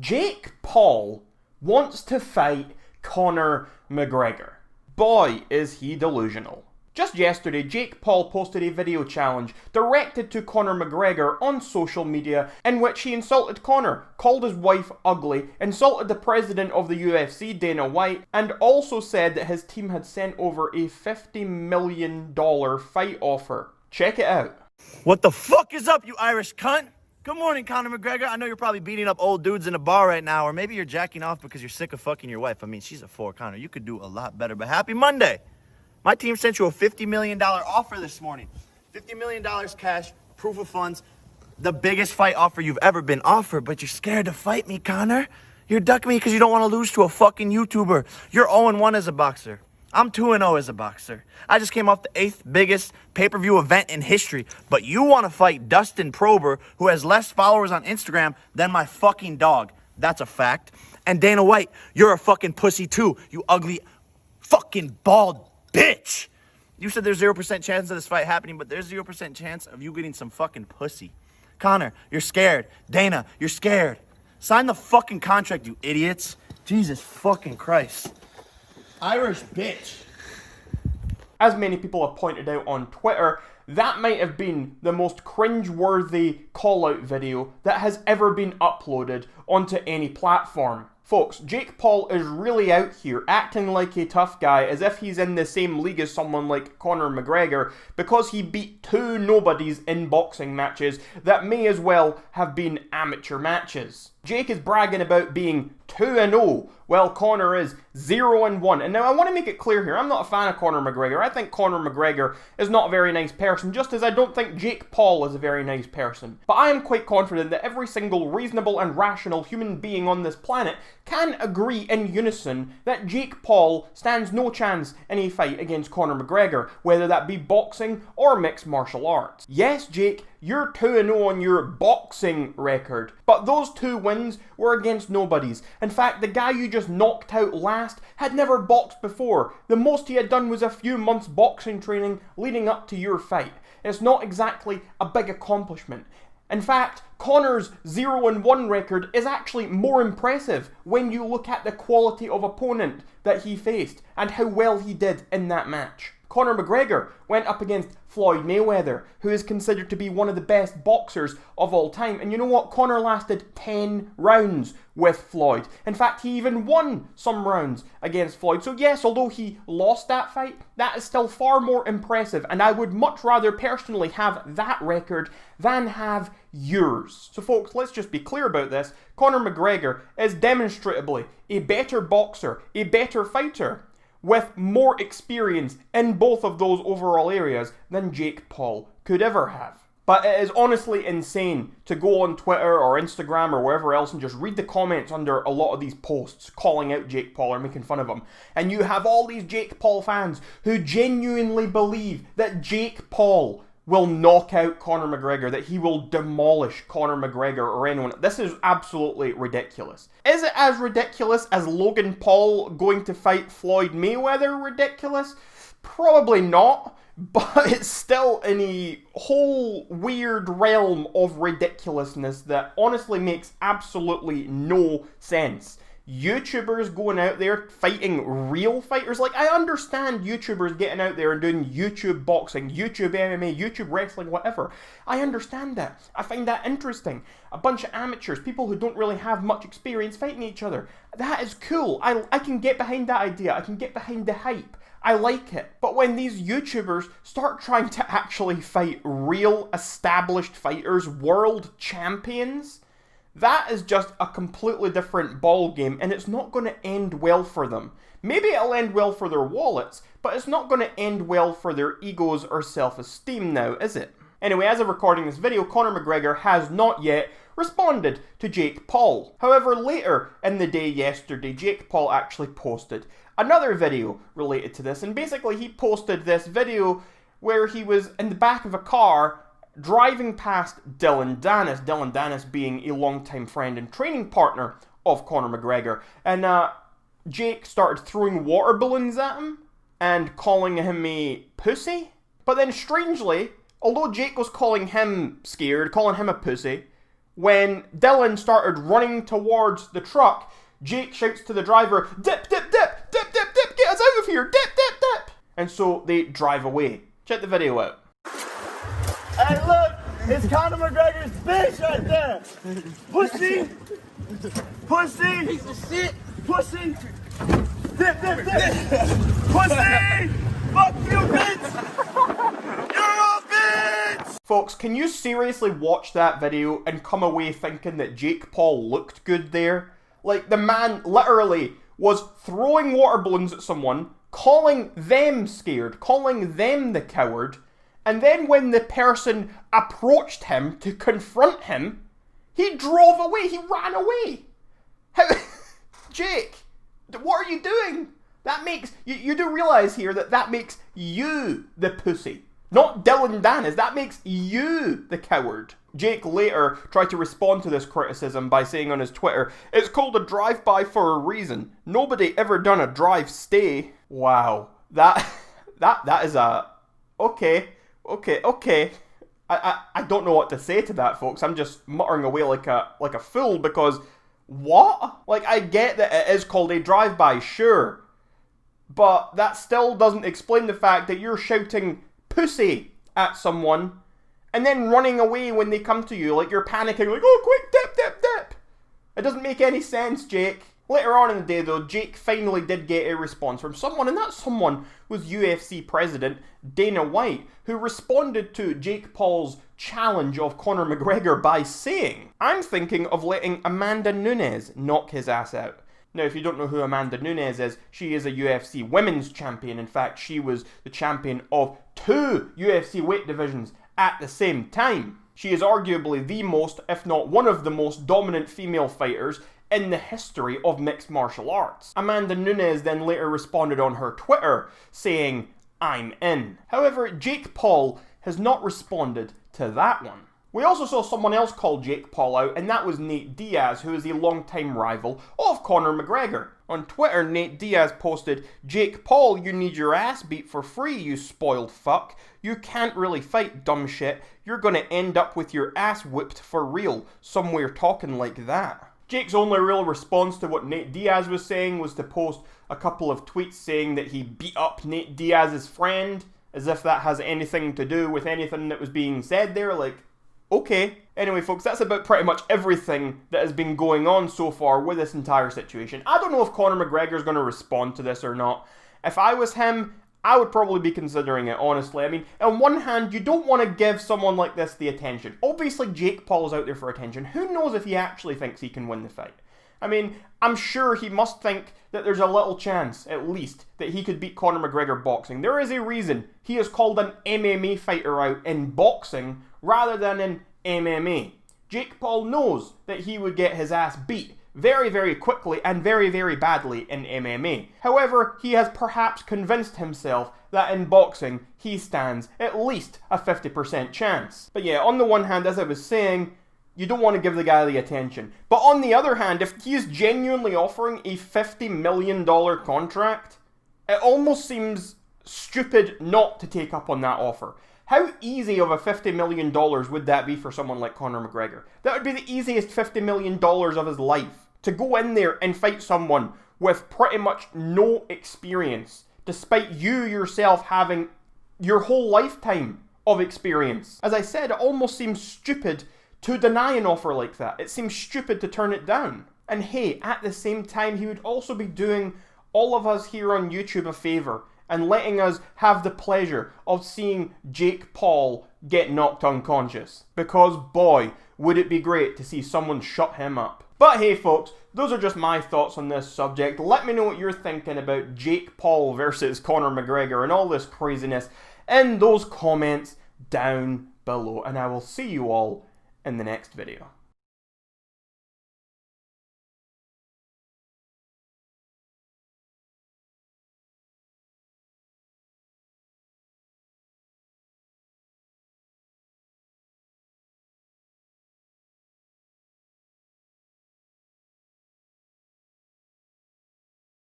Jake Paul wants to fight Conor McGregor. Boy, is he delusional. Just yesterday, Jake Paul posted a video challenge directed to Conor McGregor on social media in which he insulted Conor, called his wife ugly, insulted the president of the UFC, Dana White, and also said that his team had sent over a $50 million fight offer. Check it out. What the fuck is up, you Irish cunt? Good morning, Conor McGregor. I know you're probably beating up old dudes in a bar right now, or maybe you're jacking off because you're sick of fucking your wife. I mean, she's a 4, Conor. You could do a lot better, but happy Monday. My team sent you a $50 million offer this morning. $50 million cash, proof of funds, the biggest fight offer you've ever been offered, but you're scared to fight me, Conor. You're ducking me because you don't want to lose to a fucking YouTuber. You're 0-1 as a boxer. I'm 2-0 as a boxer. I just came off the 8th biggest pay-per-view event in history, but you want to fight Dustin Prober, who has less followers on Instagram than my fucking dog. That's a fact. And Dana White, you're a fucking pussy too, you ugly fucking bald bitch. You said there's 0% chance of this fight happening, but there's 0% chance of you getting some fucking pussy. Conor, you're scared. Dana, you're scared. Sign the fucking contract, you idiots. Jesus fucking Christ. Irish bitch. As many people have pointed out on Twitter, that might have been the most cringe-worthy call-out video that has ever been uploaded onto any platform. Folks, Jake Paul is really out here acting like a tough guy as if he's in the same league as someone like Conor McGregor because he beat 2 nobodies in boxing matches that may as well have been amateur matches. Jake is bragging about being 2-0 while Conor is 0-1. And now I want to make it clear here, I'm not a fan of Conor McGregor. I think Conor McGregor is not a very nice person, just as I don't think Jake Paul is a very nice person. But I am quite confident that every single reasonable and rational human being on this planet can agree in unison that Jake Paul stands no chance in a fight against Conor McGregor, whether that be boxing or mixed martial arts. Yes, Jake, you're 2-0 on your boxing record, but those 2 wins were against nobodies. In fact, the guy you just knocked out last had never boxed before. The most he had done was a few months boxing training leading up to your fight. It's not exactly a big accomplishment. In fact, Conor's 0-1 record is actually more impressive when you look at the quality of opponent that he faced and how well he did in that match. Conor McGregor went up against Floyd Mayweather, who is considered to be one of the best boxers of all time. And you know what? Conor lasted 10 rounds with Floyd. In fact, he even won some rounds against Floyd. So yes, although he lost that fight, that is still far more impressive. And I would much rather personally have that record than have yours. So folks, let's just be clear about this. Conor McGregor is demonstrably a better boxer, a better fighter, with more experience in both of those overall areas than Jake Paul could ever have. But it is honestly insane to go on Twitter or Instagram or wherever else and just read the comments under a lot of these posts calling out Jake Paul or making fun of him. And you have all these Jake Paul fans who genuinely believe that Jake Paul will knock out Conor McGregor, that he will demolish Conor McGregor or anyone. This is absolutely ridiculous. Is it as ridiculous as Logan Paul going to fight Floyd Mayweather ridiculous? Probably not, but it's still in a whole weird realm of ridiculousness that honestly makes absolutely no sense. YouTubers going out there fighting real fighters. Like, I understand YouTubers getting out there and doing YouTube boxing, YouTube MMA, YouTube wrestling, whatever. I understand that. I find that interesting. A bunch of amateurs, people who don't really have much experience fighting each other. That is cool. I can get behind that idea. I can get behind the hype. I like it. But when these YouTubers start trying to actually fight real established fighters, world champions, that is just a completely different ball game, and it's not going to end well for them. Maybe it'll end well for their wallets, but it's not going to end well for their egos or self-esteem now, is it? Anyway, as of recording this video, Conor McGregor has not yet responded to Jake Paul. However, later in the day yesterday, Jake Paul actually posted another video related to this, and basically he posted this video where he was in the back of a car driving past Dillon Danis, Dillon Danis being a longtime friend and training partner of Conor McGregor. And Jake started throwing water balloons at him and calling him a pussy. But then strangely, although Jake was calling him scared, calling him a pussy, when Dillon started running towards the truck, Jake shouts to the driver, "Dip, dip, dip, dip, dip, dip, get us out of here, dip, dip, dip." And so they drive away. Check the video out. Hey, look, it's Conor McGregor's bitch right there. Pussy, pussy, piece of shit, pussy, dip, dip, dip, pussy, fuck you, bitch. You're a bitch. Folks, can you seriously watch that video and come away thinking that Jake Paul looked good there? Like, the man literally was throwing water balloons at someone, calling them scared, calling them the coward, and then when the person approached him to confront him, he drove away, he ran away. How, Jake, what are you doing? That makes, you do realise here that that makes you the pussy. Not Dillon Danis, that makes you the coward. Jake later tried to respond to this criticism by saying on his Twitter, "It's called a drive-by for a reason. Nobody ever done a drive-stay." Wow, that is a, okay. I don't know what to say to that, folks. I'm just muttering away like a fool because, what? Like, I get that it is called a drive-by, sure. But that still doesn't explain the fact that you're shouting pussy at someone and then running away when they come to you, like you're panicking, like, "Oh, quick, dip, dip, dip." It doesn't make any sense, Jake. Later on in the day, though, Jake finally did get a response from someone, and that someone was UFC President Dana White, who responded to Jake Paul's challenge of Conor McGregor by saying, "I'm thinking of letting Amanda Nunes knock his ass out." Now, if you don't know who Amanda Nunes is, she is a UFC women's champion. In fact, she was the champion of 2 UFC weight divisions at the same time. She is arguably the most, if not one of the most dominant female fighters in the history of mixed martial arts. Amanda Nunes then later responded on her Twitter saying, "I'm in." However, Jake Paul has not responded to that one. We also saw someone else call Jake Paul out, and that was Nate Diaz, who is a longtime rival of Conor McGregor. On Twitter, Nate Diaz posted, "Jake Paul, you need your ass beat for free, you spoiled fuck. You can't really fight, dumb shit. You're gonna end up with your ass whipped for real, somewhere talking like that." Jake's only real response to what Nate Diaz was saying was to post a couple of tweets saying that he beat up Nate Diaz's friend, as if that has anything to do with anything that was being said there. Like, okay. Anyway, folks, that's about pretty much everything that has been going on so far with this entire situation. I don't know if Conor McGregor is going to respond to this or not. If I was him, I would probably be considering it, honestly. I mean, on one hand, you don't want to give someone like this the attention. Obviously, Jake Paul is out there for attention. Who knows if he actually thinks he can win the fight? I mean, I'm sure he must think that there's a little chance, at least, that he could beat Conor McGregor boxing. There is a reason he is called an MMA fighter out in boxing rather than in MMA. Jake Paul knows that he would get his ass beat very, very quickly and very, very badly in MMA. However, he has perhaps convinced himself that in boxing, he stands at least a 50% chance. But yeah, on the one hand, as I was saying, you don't want to give the guy the attention. But on the other hand, if he is genuinely offering a $50 million contract, it almost seems stupid not to take up on that offer. How easy of a $50 million would that be for someone like Conor McGregor? That would be the easiest $50 million of his life. To go in there and fight someone with pretty much no experience, despite you yourself having your whole lifetime of experience. As I said, it almost seems stupid to deny an offer like that. It seems stupid to turn it down. And hey, at the same time, he would also be doing all of us here on YouTube a favour and letting us have the pleasure of seeing Jake Paul get knocked unconscious. Because boy, would it be great to see someone shut him up. But hey folks, those are just my thoughts on this subject. Let me know what you're thinking about Jake Paul versus Conor McGregor and all this craziness in those comments down below. And I will see you all in the next video.